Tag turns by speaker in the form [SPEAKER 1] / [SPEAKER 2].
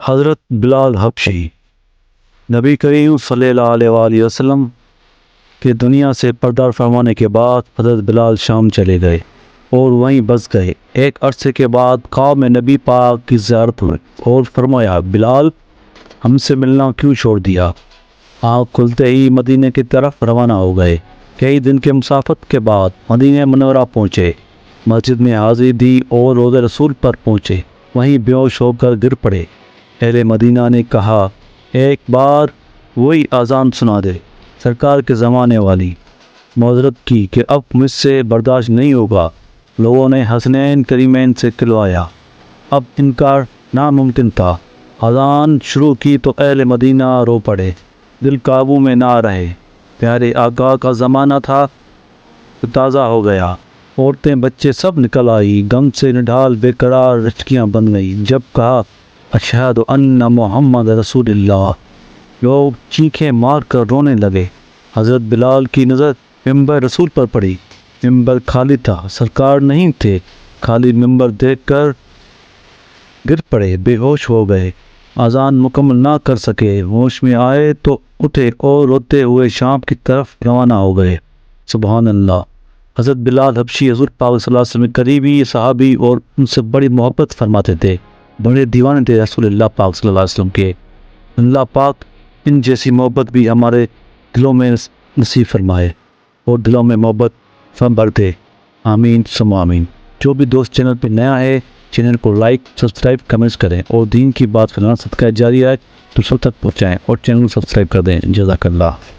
[SPEAKER 1] حضرت بلال حبشی نبی کریم صلی اللہ علیہ وآلہ وسلم کے دنیا سے پردہ فرمانے کے بعد حضرت بلال شام چلے گئے اور وہیں بس گئے۔ ایک عرصے کے بعد قوم نبی پاک کی زیارت ہوئی اور فرمایا، بلال ہم سے ملنا کیوں چھوڑ دیا؟ آنکھ کھلتے ہی مدینے کی طرف روانہ ہو گئے۔ کئی دن کے مسافت کے بعد مدینہ منورہ پہنچے، مسجد میں حاضری دی اور روضہ رسول پر پہنچے، وہیں بے ہوش ہو کر گر پڑے۔ اہل مدینہ نے کہا، ایک بار وہی اذان سنا دے، سرکار کے زمانے والی۔ معذرت کی کہ اب مجھ سے برداشت نہیں ہوگا۔ لوگوں نے حسنین کریمین سے کھلوایا، اب انکار ناممکن تھا۔ اذان شروع کی تو اہل مدینہ رو پڑے، دل قابو میں نہ رہے۔ پیارے آقا کا زمانہ تھا تو تازہ ہو گیا، عورتیں بچے سب نکل آئی، غم سے نڈھال بے قرار رچکیاں بن گئیں۔ جب کہا اشہد ان محمد رسول اللہ، لوگ چیخیں مار کر رونے لگے۔ حضرت بلال کی نظر ممبر رسول پر پڑی، ممبر خالی تھا، سرکار نہیں تھے۔ خالی ممبر دیکھ کر گر پڑے، بے ہوش ہو گئے، اذان مکمل نہ کر سکے۔ ہوش میں آئے تو اٹھے اور روتے ہوئے شام کی طرف روانہ ہو گئے۔ سبحان اللہ۔ حضرت بلال حبشی حضور پاک صلی اللہ علیہ وسلم قریبی صحابی اور ان سے بڑی محبت فرماتے تھے، بڑے دیوانے تھے رسول اللہ پاک صلی اللہ علیہ وسلم کے۔ اللہ پاک ان جیسی محبت بھی ہمارے دلوں میں نصیب فرمائے اور دلوں میں محبت بھر دے، آمین ثم آمین۔ جو بھی دوست چینل پہ نیا ہے، چینل کو لائک، سبسکرائب، کمنٹس کریں اور دین کی بات پھیلانا صدقہ جاریہ ہے تو سب تک پہنچائیں اور چینل کو سبسکرائب کر دیں۔ جزاک اللہ۔